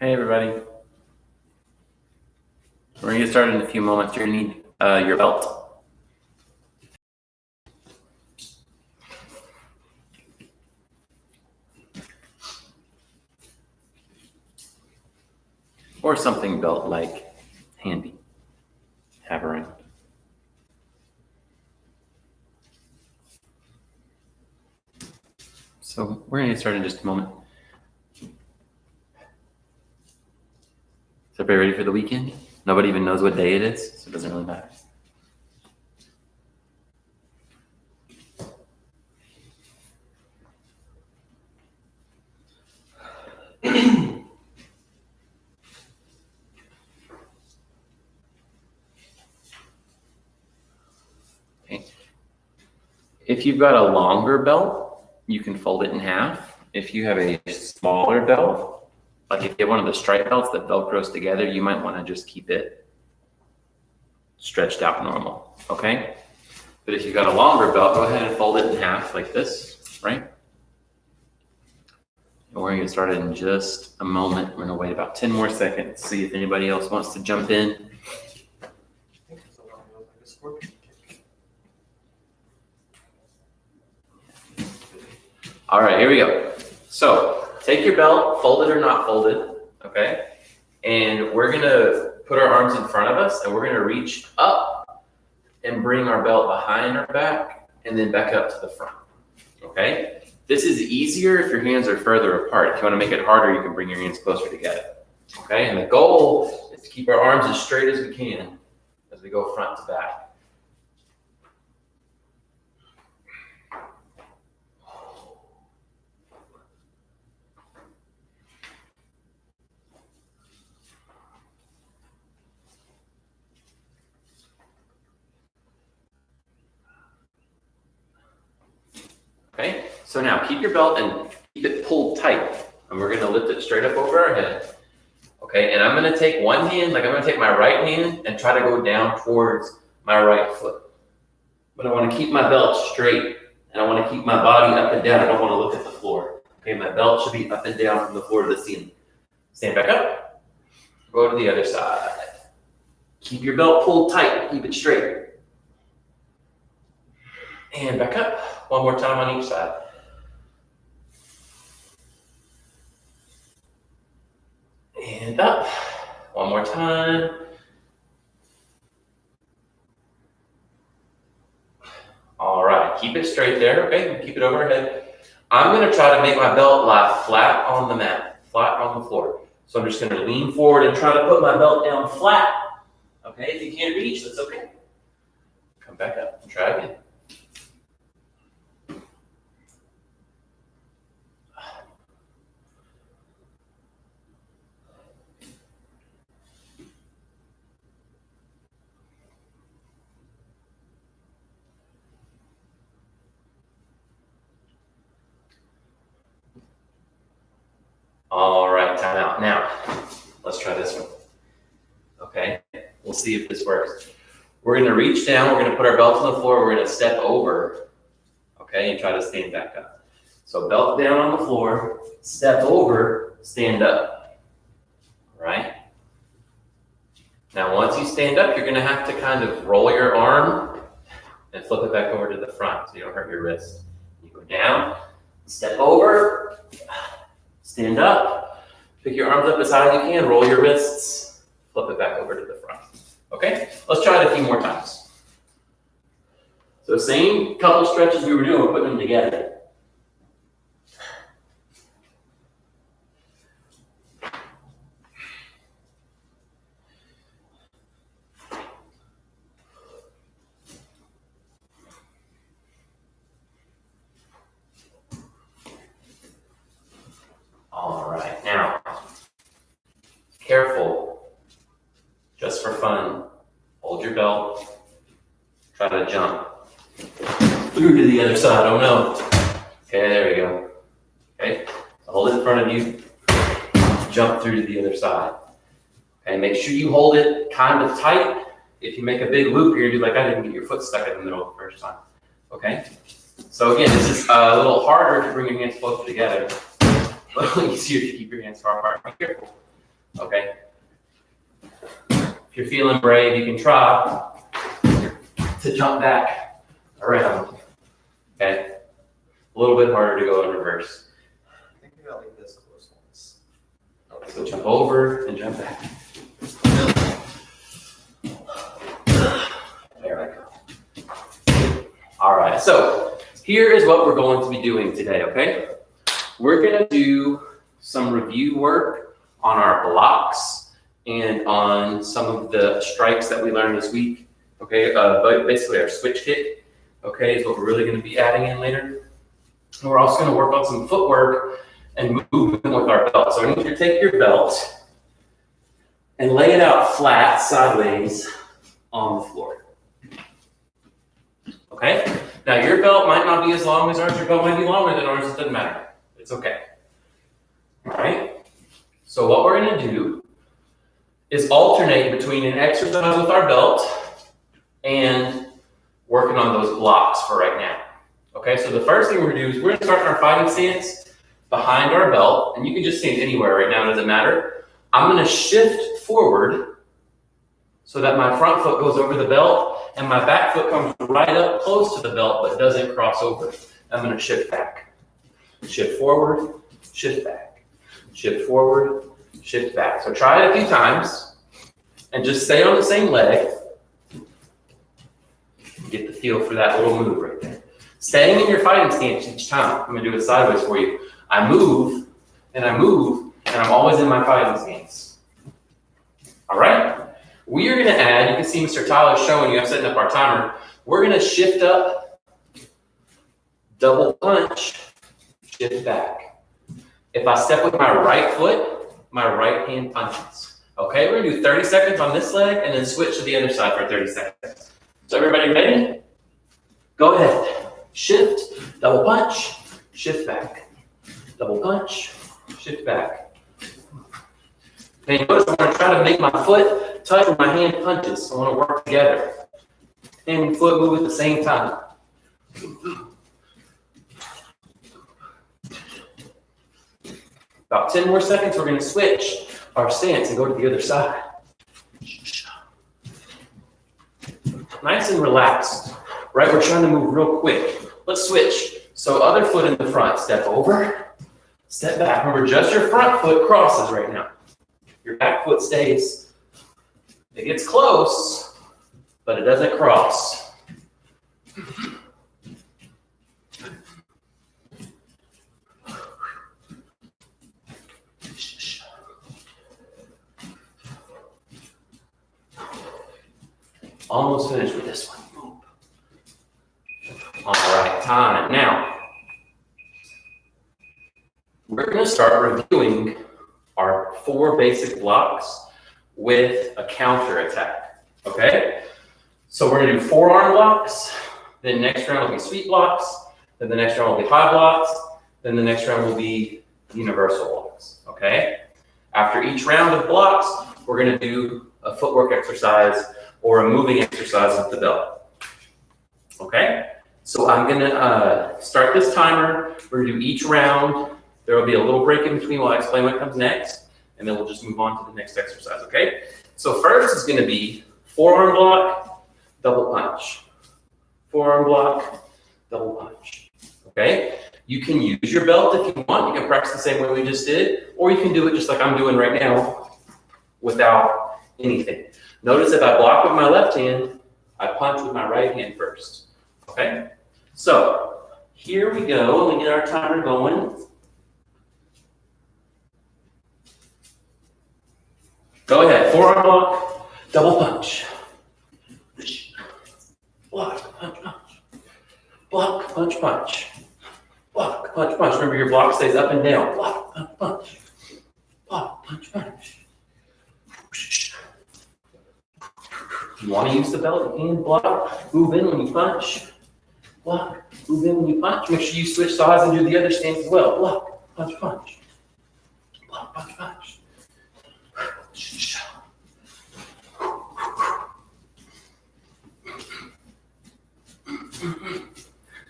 Hey everybody. We're going to get started in a few moments. You're going to need your belt. Or something belt-like handy. Have around. So we're going to get started in just a moment. Is everybody ready for the weekend? Nobody even knows what day it is, so it doesn't really matter. Okay. If you've got a longer belt, you can fold it in half. If you have a smaller belt, like if you have one of the stripe belts that Velcros together, you might want to just keep it stretched out normal, okay? But if you've got a longer belt, go ahead and fold it in half like this, right? And we're gonna get started in just a moment. We're gonna wait about 10 more seconds, see if anybody else wants to jump in. All right, here we go. So take your belt, folded or not folded, okay? And we're gonna put our arms in front of us and we're gonna reach up and bring our belt behind our back and then back up to the front, okay? This is easier if your hands are further apart. If you wanna make it harder, you can bring your hands closer together, okay? And the goal is to keep our arms as straight as we can as we go front to back. Okay, so now keep your belt and keep it pulled tight. And we're gonna lift it straight up over our head. Okay, and I'm gonna take one hand, like I'm gonna take my right hand and try to go down towards my right foot. But I wanna keep my belt straight and I wanna keep my body up and down. I don't wanna look at the floor. Okay, my belt should be up and down from the floor to the ceiling. Stand back up, go to the other side. Keep your belt pulled tight, keep it straight. And back up, one more time on each side. And up, one more time. All right, keep it straight there, okay? Keep it overhead. I'm gonna try to make my belt lie flat on the mat, flat on the floor. So I'm just gonna lean forward and try to put my belt down flat. Okay, if you can't reach, that's okay. Come back up and try again. All right, time out. Now, let's try this one. Okay, we'll see if this works. We're gonna reach down, we're gonna put our belt on the floor, we're gonna step over, okay, and try to stand back up. So belt down on the floor, step over, stand up, right? Now, once you stand up, you're gonna have to kind of roll your arm and flip it back over to the front so you don't hurt your wrist. You go down, step over, stand up, pick your arms up as high as you can, roll your wrists, flip it back over to the front. Okay, let's try it a few more times. So same couple stretches we were doing, we're putting them together. All right, now, careful, just for fun, hold your belt, try to jump through to the other side, oh no. Okay, there we go. Okay, so hold it in front of you, jump through to the other side. Okay, make sure you hold it kind of tight. If you make a big loop, you're gonna do like I did and get your foot stuck in the middle the first time. Okay, so again, this is a little harder to bring your hands closer together. A little easier to keep your hands far apart. Be careful. okay? If you're feeling brave, you can try to jump back around, okay? A little bit harder to go in reverse. I think we got like this close ones. So jump over and jump back. There we go. All right, so here is what we're going to be doing today, okay? We're gonna do some review work on our blocks and on some of the strikes that we learned this week, okay? But basically our switch kick, okay, is what we're really gonna be adding in later. And we're also gonna work on some footwork and movement with our belt. So I need you to take your belt and lay it out flat, sideways on the floor. Okay? Now your belt might not be as long as ours, your belt might be longer than ours, it doesn't matter. It's okay. All right? So what we're gonna do is alternate between an exercise with our belt and working on those blocks for right now. Okay, so the first thing we're gonna do is we're gonna start in our fighting stance behind our belt, and you can just stand anywhere right now, it doesn't matter. I'm gonna shift forward so that my front foot goes over the belt and my back foot comes right up close to the belt but doesn't cross over. I'm gonna shift back. Shift forward, shift back. Shift forward, shift back. So try it a few times and just stay on the same leg. Get the feel for that little move right there. Staying in your fighting stance each time. I'm gonna do it sideways for you. I move, and I'm always in my fighting stance. All right? We are gonna add, you can see Mr. Tyler showing you, I'm setting up our timer. We're gonna shift up, double punch, shift back. If I step with my right foot, my right hand punches. Okay, we're gonna do 30 seconds on this leg and then switch to the other side for 30 seconds. So everybody ready? Go ahead. Shift, double punch, shift back. Double punch, shift back. And notice I'm gonna try to make my foot touch where my hand punches. I wanna work together. Hand and foot move at the same time. About 10 more seconds, we're gonna switch our stance and go to the other side. Nice and relaxed, right? We're trying to move real quick. Let's switch. So other foot in the front, step over, step back. Remember, just your front foot crosses right now. Your back foot stays. It gets close, but it doesn't cross. Almost finished with this one. All right, time. Now, we're going to start reviewing our 4 basic blocks with a counter attack, okay? So we're going to do forearm blocks, then next round will be sweep blocks, then the next round will be high blocks, then the next round will be universal blocks, okay? After each round of blocks, we're going to do a footwork exercise or a moving exercise with the belt, okay? So I'm gonna start this timer. We're gonna do each round. There will be a little break in between while I explain what comes next, and then we'll just move on to the next exercise, okay? So first is gonna be forearm block, double punch. Forearm block, double punch, okay? You can use your belt if you want. You can practice the same way we just did, or you can do it just like I'm doing right now without anything. Notice if I block with my left hand, I punch with my right hand first. Okay, so here we go. Let me get our timer going. Go ahead. Forearm block, double punch. Block, punch, punch. Block, punch, punch. Block, punch, punch. Remember, your block stays up and down. Block, punch, punch. Block, punch, punch. You want to use the belt and block. Move in when you punch. Block, move in when you punch. Make sure you switch sides and do the other stance as well. Block, punch, punch. Block, punch, punch.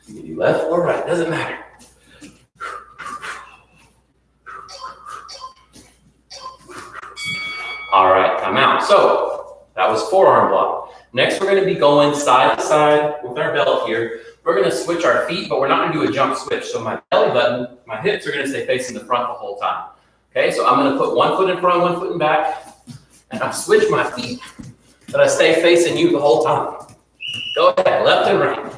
You can do left or right, doesn't matter. we're gonna be going side to side with our belt here. We're gonna switch our feet, but we're not gonna do a jump switch. So my belly button, my hips are gonna stay facing the front the whole time. Okay, so I'm gonna put one foot in front, one foot in back, and I switch my feet, but I stay facing you the whole time. Go ahead, left and right.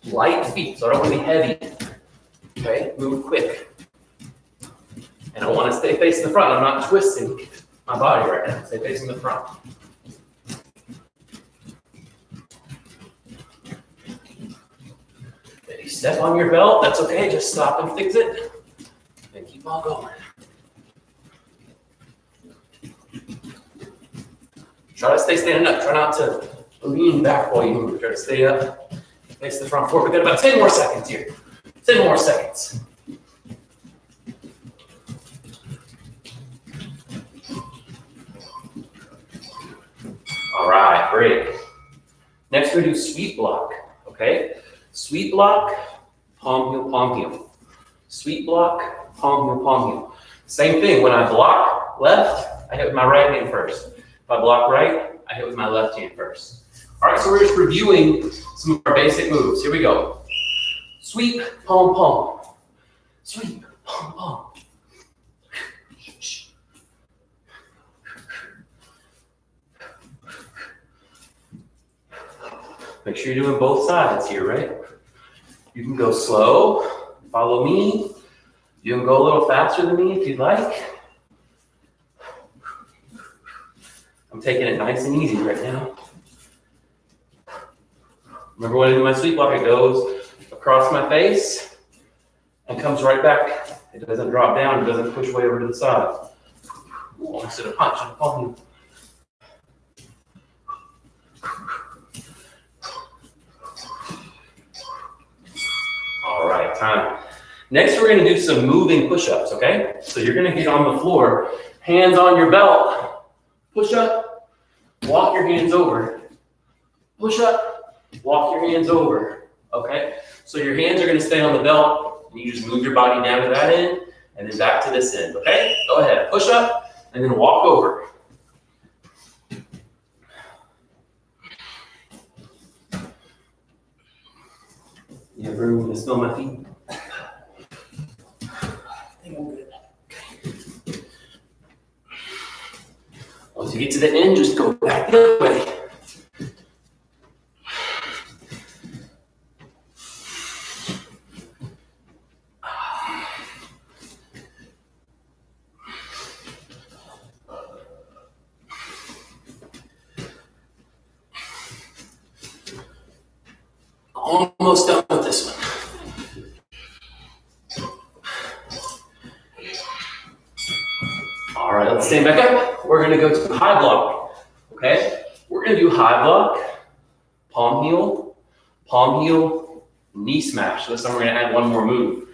Light feet, so I don't want to be heavy. Okay, move quick. And I want to stay facing the front. I'm not twisting my body right now. Stay facing the front. If you step on your belt, that's okay. Just stop and fix it. And keep on going. Try to stay standing up. Try not to lean back while you move. Try to stay up. Face the front forward. We've got about 10 more seconds here. 10 more seconds. All right, great. Next, we're going to do sweep block. Okay? Sweep block, palm heel, palm heel. Sweep block, palm heel, palm heel. Same thing. When I block left, I hit with my right hand first. If I block right, I hit with my left hand first. All right, so we're just reviewing some of our basic moves. Here we go. Sweep, palm, palm. Sweep, palm, palm. Make sure you're doing both sides here, right? You can go slow, follow me. You can go a little faster than me if you'd like. I'm taking it nice and easy right now. Remember when I do my sweep block, it goes across my face and comes right back. It doesn't drop down, it doesn't push way over to the side. Instead of punch, I'm pulling. All right, time. Next, we're gonna do some moving push-ups, okay? So you're gonna get on the floor, hands on your belt, push up, walk your hands over, push up, walk your hands over, okay? So your hands are gonna stay on the belt, and you just move your body down to that end, and then back to this end, okay? Go ahead, push up, and then walk over. You have room to smell my feet? I think I'm good. Okay. Once you get to the end, just go back the other way. Almost done with this one. All right, let's stand back up. We're gonna go to high block, okay? We're gonna do high block, palm heel, knee smash. This time we're gonna add one more move,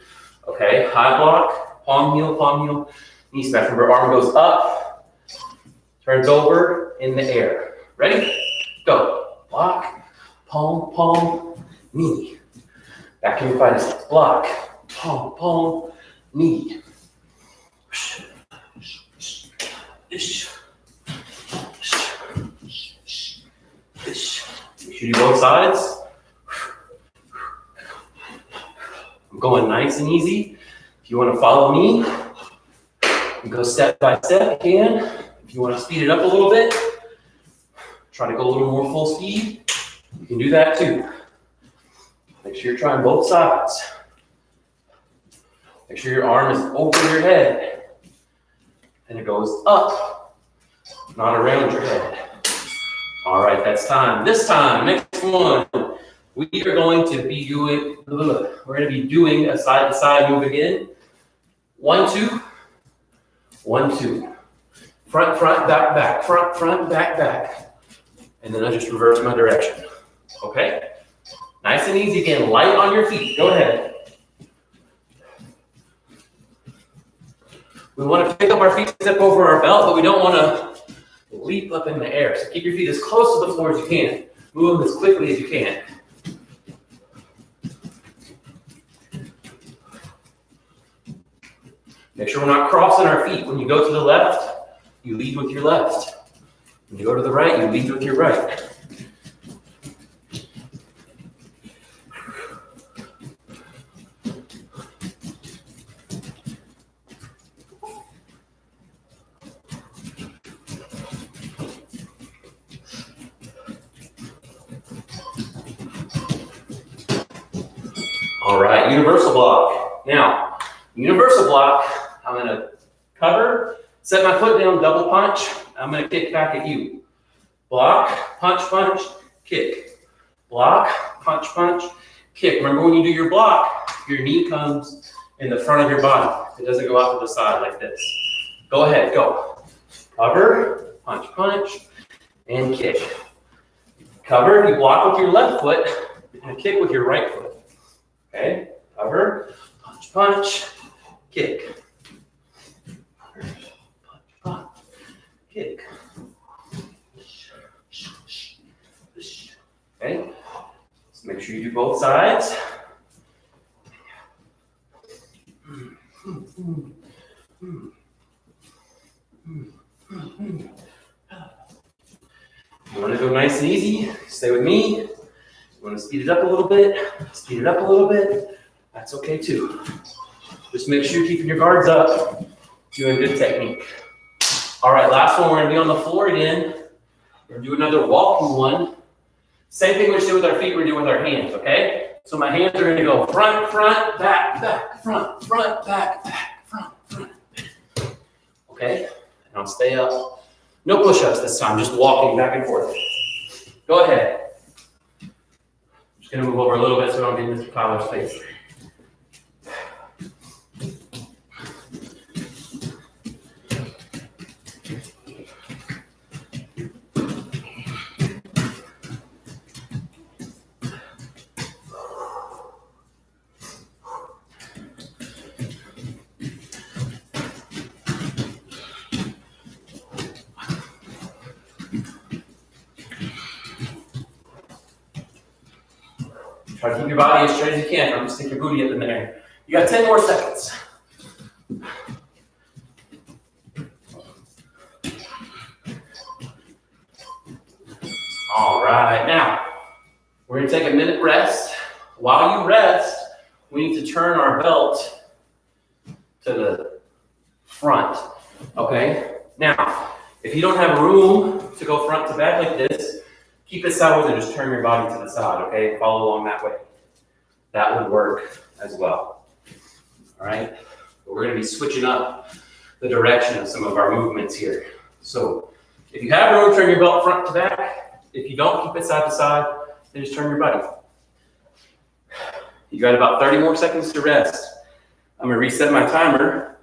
okay? High block, palm heel, knee smash. Remember, arm goes up, turns over, in the air. Ready? Go. Block, palm, knee. Back in your finest. Block, palm, knee. Make sure you do both sides. I'm going nice and easy. If you want to follow me, you go step by step, you can. If you want to speed it up a little bit, try to go a little more full speed, you can do that too. Make sure you're trying both sides. Make sure your arm is over your head. And it goes up, not around your head. All right, that's time. This time, next one, we are going to be doing a side-to-side move again. 1, 2, 1, 2. Front, back, front, back. And then I just reverse my direction. Okay? Nice and easy again. Light on your feet. Go ahead. We want to pick up our feet, step over our belt, but we don't want to leap up in the air. So keep your feet as close to the floor as you can. Move them as quickly as you can. Make sure we're not crossing our feet. When you go to the left, you lead with your left. When you go to the right, you lead with your right. All right, universal block. Now, universal block, I'm gonna cover, set my foot down, double punch. I'm gonna kick back at you. Block, punch, punch, kick. Block, punch, punch, kick. Remember when you do your block, your knee comes in the front of your body. It doesn't go out to the side like this. Go ahead, go. Cover, punch, punch, and kick. Cover, you block with your left foot, and kick with your right foot. Okay, cover, punch, punch, kick. Punch, punch, kick. Okay, so make sure you do both sides. You want to go nice and easy, stay with me. You want to speed it up a little bit, speed it up a little bit. That's okay too. Just make sure you're keeping your guards up, doing good technique. All right, last one, we're gonna be on the floor again. We're gonna do another walking one. Same thing we did with our feet, we're doing with our hands, okay? So my hands are gonna go front, front, back, back, front, front, back, back, front, front, back. Okay, and I'll stay up. No push-ups this time, just walking back and forth. Go ahead. I'm just gonna move over a little bit so I don't get in Mr. Tyler's face. Try to keep your body as straight as you can. Don't just stick your booty up in the air. You got 10 more seconds. All right, now we're gonna take a minute rest. While you rest, we need to turn our belt to the front, okay? Now, if you don't have room to go front to back like this, keep it sideways and just turn your body to the side, okay? Follow along that way. That would work as well, all right? But we're gonna be switching up the direction of some of our movements here. So if you have room, turn your belt front to back. If you don't, keep it side to side, then just turn your body. You got about 30 more seconds to rest. I'm gonna reset my timer.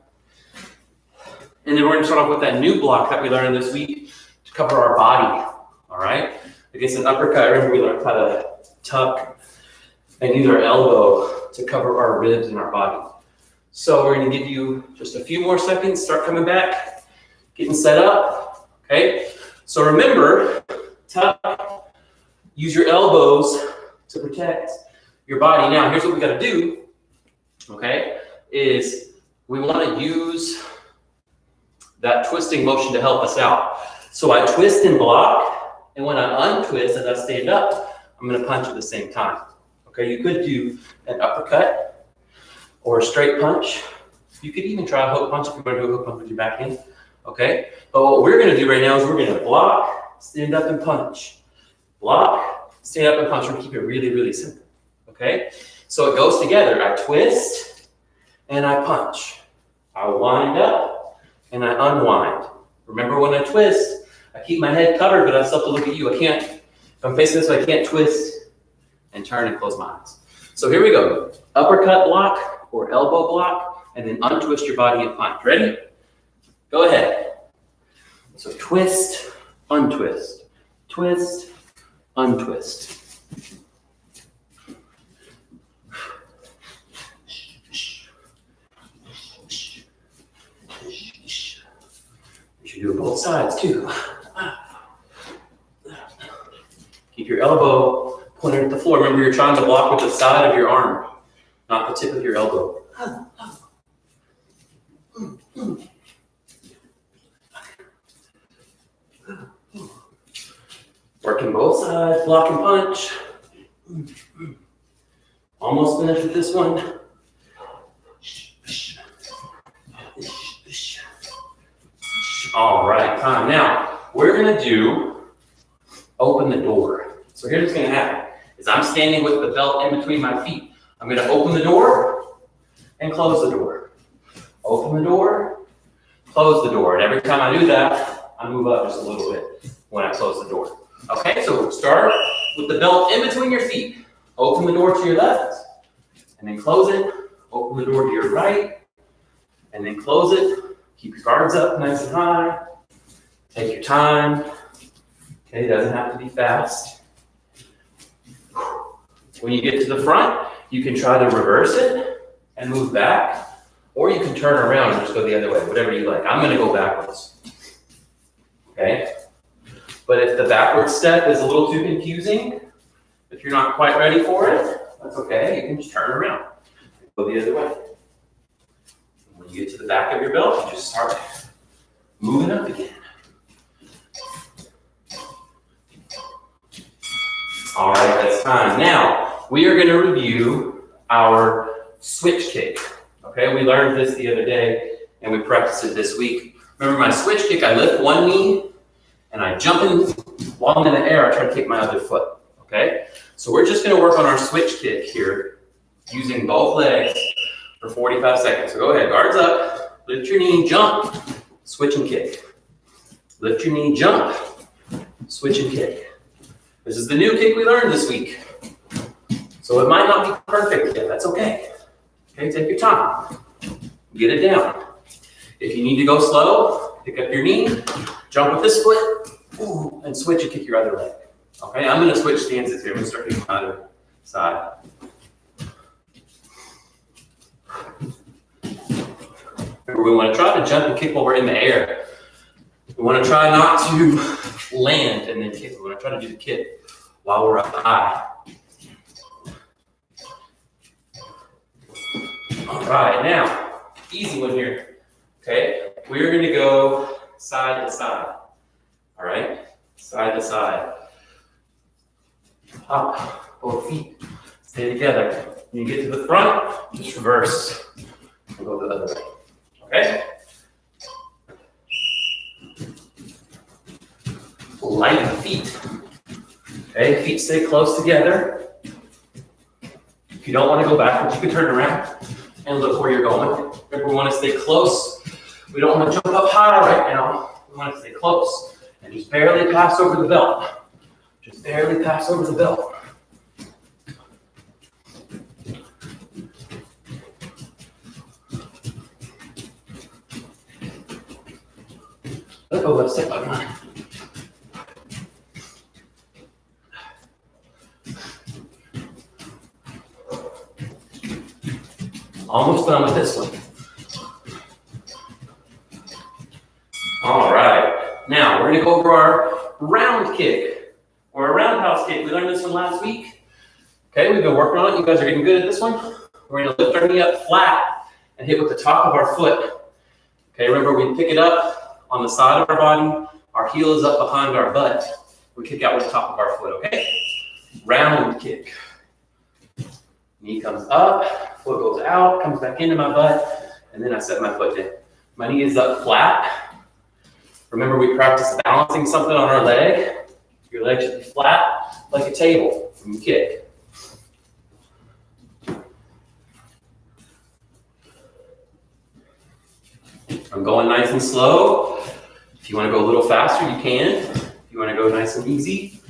And then we're gonna start off with that new block that we learned this week to cover our body, all right? Against an uppercut, remember we learned how to tuck and use our elbow to cover our ribs and our body. So we're gonna give you just a few more seconds, start coming back, getting set up, okay? So remember, tuck, use your elbows to protect your body. Now, here's what we gotta do, okay, is we wanna use that twisting motion to help us out. So I twist and block, and when I untwist as I stand up, I'm gonna punch at the same time. Okay, you could do an uppercut or a straight punch. You could even try a hook punch if you want to do a hook punch with your back hand. Okay, but what we're gonna do right now is we're gonna block, stand up and punch. Block, stand up and punch. We're gonna keep it really, really simple. Okay, so it goes together. I twist and I punch. I wind up and I unwind. Remember when I twist, I keep my head covered, but I still have to look at you. I can't, if I'm facing this way, I can't twist and turn and close my eyes. So here we go. Uppercut block or elbow block, and then untwist your body and punch. Ready? Go ahead. So twist, untwist, twist, untwist. You should do it both sides too. Keep your elbow pointed at the floor. Remember, you're trying to block with the side of your arm, not the tip of your elbow. Working both sides, block and punch. Almost finished with this one. All right, time. Now, we're gonna do open the door. So here's what's gonna happen, is I'm standing with the belt in between my feet. I'm gonna open the door and close the door. Open the door, close the door. And every time I do that, I move up just a little bit when I close the door. Okay, so start with the belt in between your feet. Open the door to your left, and then close it. Open the door to your right, and then close it. Keep your guards up nice and high. Take your time. Okay, it doesn't have to be fast. When you get to the front, you can try to reverse it and move back, or you can turn around and just go the other way, whatever you like. I'm gonna go backwards. Okay? But if the backward step is a little too confusing, if you're not quite ready for it, that's okay. You can just turn around and go the other way. When you get to the back of your belt, you just start moving up again. All right, that's time. Now, we are going to review our switch kick. Okay, we learned this the other day, and we practiced it this week. Remember my switch kick, I lift one knee, and I jump in while I'm in the air, I try to kick my other foot. Okay, so we're just going to work on our switch kick here, using both legs for 45 seconds. So go ahead, guards up, lift your knee, jump, switch and kick. Lift your knee, jump, switch and kick. This is the new kick we learned this week. So it might not be perfect yet, that's okay. Okay, take your time, get it down. If you need to go slow, pick up your knee, jump with this foot, and switch and kick your other leg. Okay, I'm gonna switch stances here. I'm gonna start kicking my other side. Remember, we wanna try to jump and kick while we're in the air. We wanna try not to land and then kick. We wanna try to do the kick while we're up high. All right, now, easy one here. Okay, we're gonna go side to side. All right, side to side. Up, both feet, stay together. When you get to the front, just reverse and go the other way. Okay? Light the feet. Okay, feet stay close together. If you don't want to go backwards, you can turn around and look where you're going. Remember, we want to stay close. We don't want to jump up high right now. We want to stay close and just barely pass over the belt. Just barely pass over the belt. Let go left step by mine. Almost done with this one. All right. Now we're going to go over our round kick or a roundhouse kick. We learned this one last week. Okay, we've been working on it. You guys are getting good at this one. We're going to lift our knee up flat and hit with the top of our foot. Okay, remember we pick it up on the side of our body. Our heel is up behind our butt. We kick out with the top of our foot, okay? Round kick. Knee comes up, foot goes out, comes back into my butt, and then I set my foot down. My knee is up flat. Remember, we practice balancing something on our leg. Your leg should be flat like a table when you kick. I'm going nice and slow. If you want to go a little faster, you can. If you want to go nice and easy,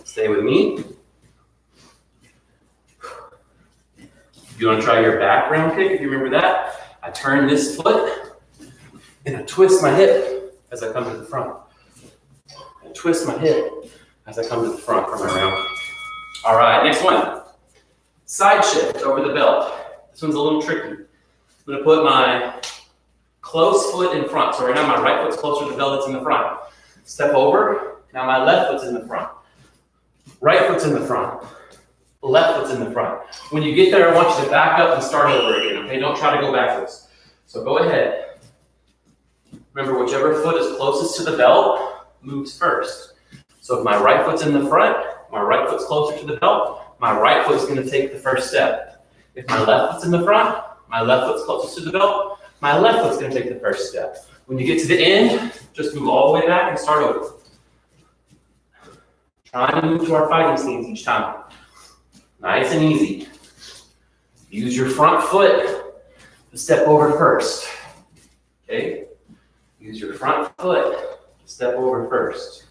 stay with me. If you want to try your back round kick, if you remember that, I turn this foot and I twist my hip as I come to the front. I twist my hip as I come to the front for my round. All right, next one. Side shift over the belt. This one's a little tricky. I'm going to put my close foot in front. So right now my right foot's closer to the belt that's in the front. Step over. Now my left foot's in the front. Right foot's in the front. Left foot's in the front. When you get there, I want you to back up and start over again, okay? Don't try to go backwards. So go ahead. Remember, whichever foot is closest to the belt moves first. So if my right foot's in the front, my right foot's closer to the belt, my right foot's going to take the first step. If my left foot's in the front, my left foot's closest to the belt, my left foot's going to take the first step. When you get to the end, just move all the way back and start over. Try to move to our fighting stance each time. Nice and easy. Use your front foot to step over first. Okay? Use your front foot to step over first.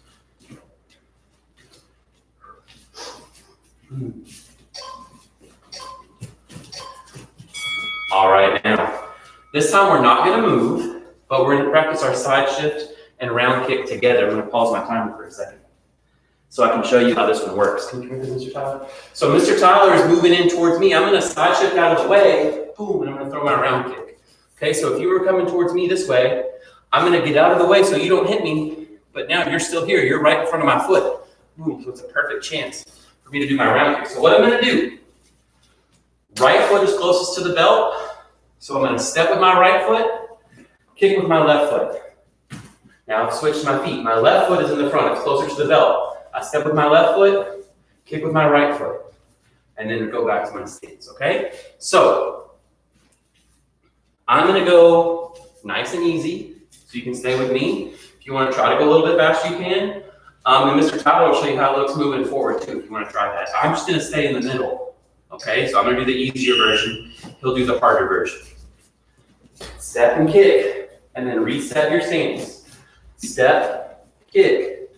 All right, now, this time we're not going to move, but we're going to practice our side shift and round kick together. I'm going to pause my timer for a second so I can show you how this one works. Can you come here, Mr. Tyler? So Mr. Tyler is moving in towards me. I'm going to side shift out of the way, boom, and I'm going to throw my round kick. Okay, so if you were coming towards me this way, I'm going to get out of the way so you don't hit me, but now you're still here. You're right in front of my foot. Boom, so it's a perfect chance for me to do my round kick. So what I'm going to do, right foot is closest to the belt, so I'm going to step with my right foot, kick with my left foot. Now I've switched my feet. My left foot is in the front, it's closer to the belt. I step with my left foot, kick with my right foot, and then go back to my stance, okay? So I'm going to go nice and easy, so you can stay with me. If you want to try to go a little bit faster, you can. And Mr. Tyler will show you how it looks moving forward too, if you want to try that. I'm just going to stay in the middle, okay? So I'm going to do the easier version. He'll do the harder version. Step and kick, and then reset your stance. Step, kick,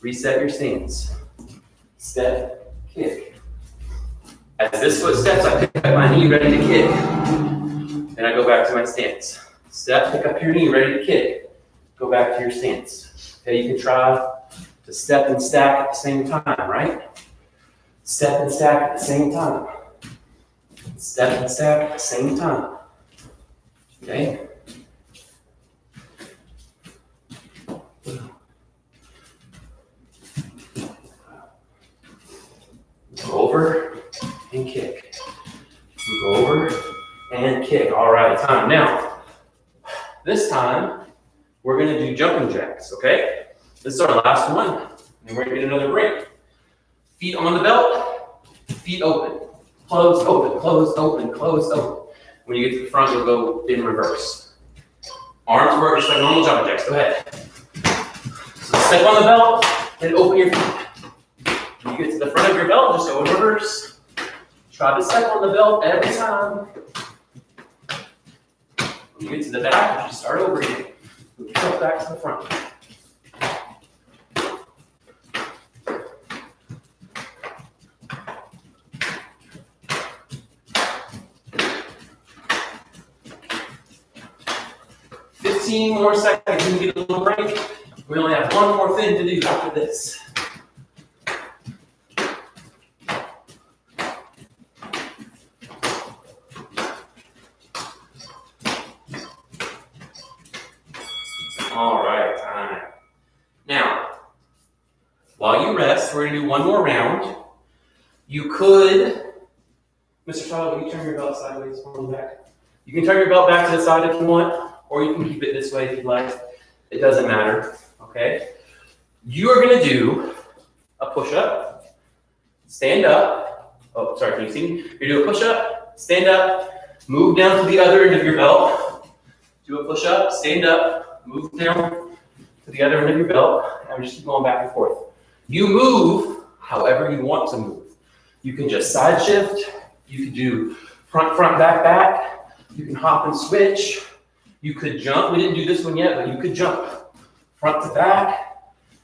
reset your stance. Step, kick. As this foot steps, I pick up my knee, ready to kick. Then I go back to my stance. Step, pick up your knee, ready to kick. Go back to your stance. Okay, you can try to step and stack at the same time, right? Step and stack at the same time. Step and stack at the same time. Okay? Move over and kick. Move over and kick. All right, time. Now, this time, we're going to do jumping jacks, okay? This is our last one, and we're going to get another break. Feet on the belt, feet open. Closed, open, closed, open, closed, open. When you get to the front, you'll go in reverse. Arms work just like normal jumping jacks. Go ahead. So step on the belt, then open your feet. When you get to the front of your belt, just go in reverse. Try to step on the belt every time. When you get to the back, just start over again. Move yourself back to the front. More seconds and get a little break. We only have one more thing to do after this. All right, time. Now, while you rest, we're going to do one more round. You could, Mr. Tyler, will you turn your belt sideways on the back? You can turn your belt back to the side if you want. Or you can keep it this way if you'd like. It doesn't matter, okay? You are gonna do a push-up, stand up. Oh, sorry, can you see me? You're gonna do a push-up, stand up, move down to the other end of your belt. Do a push-up, stand up, move down to the other end of your belt, and just keep going back and forth. You move however you want to move. You can just side shift, you can do front, front, back, back. You can hop and switch. You could jump. We didn't do this one yet, but you could jump front to back.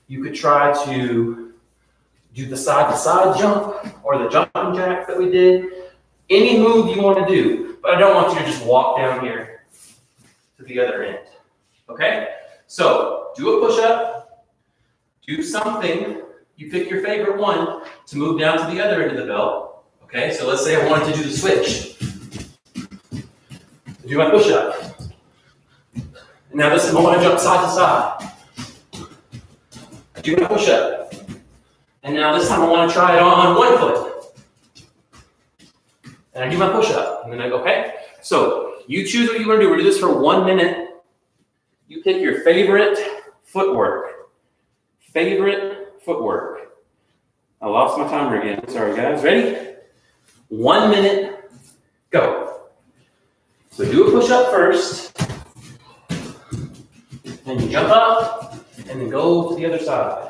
You could try to do the side-to-side jump or the jumping jack that we did. Any move you want to do, but I don't want you to just walk down here to the other end. Okay? So do a push-up. Do something. You pick your favorite one to move down to the other end of the belt. Okay? So let's say I wanted to do the switch. Do my push-up. Now this time I want to jump side to side. Do my push-up. And now this time I want to try it on one foot. And I do my push-up. And then I go, okay? So you choose what you want to do. We're going to do this for 1 minute. You pick your favorite footwork. Favorite footwork. I lost my timer again. Sorry, guys. Ready? 1 minute, go. So do a push-up first, then you jump up, and then go to the other side.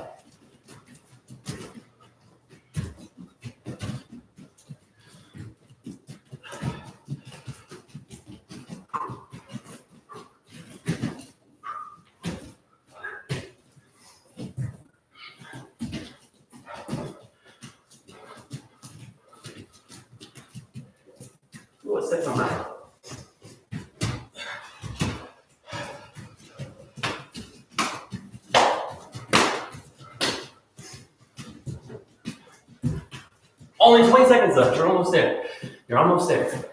Ooh, it sticks on my mouth. Only 20 seconds left. You're almost there. You're almost there.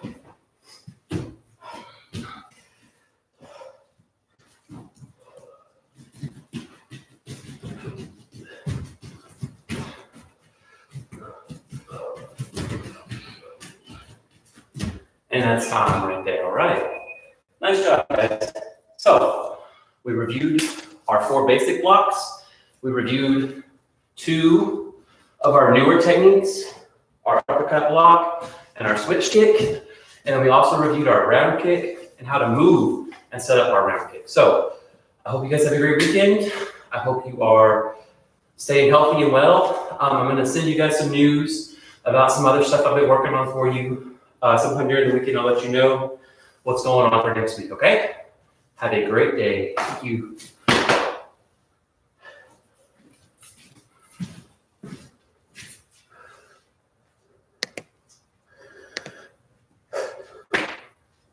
And that's time right there. All right. Nice job, guys. So we reviewed our 4 basic blocks. We reviewed 2 of our newer techniques, our uppercut block and our switch kick. And then we also reviewed our round kick and how to move and set up our round kick. So I hope you guys have a great weekend. I hope you are staying healthy and well. I'm going to send you guys some news about some other stuff I've been working on for you. Sometime during the weekend, I'll let you know what's going on for next week, okay? Have a great day. Thank you.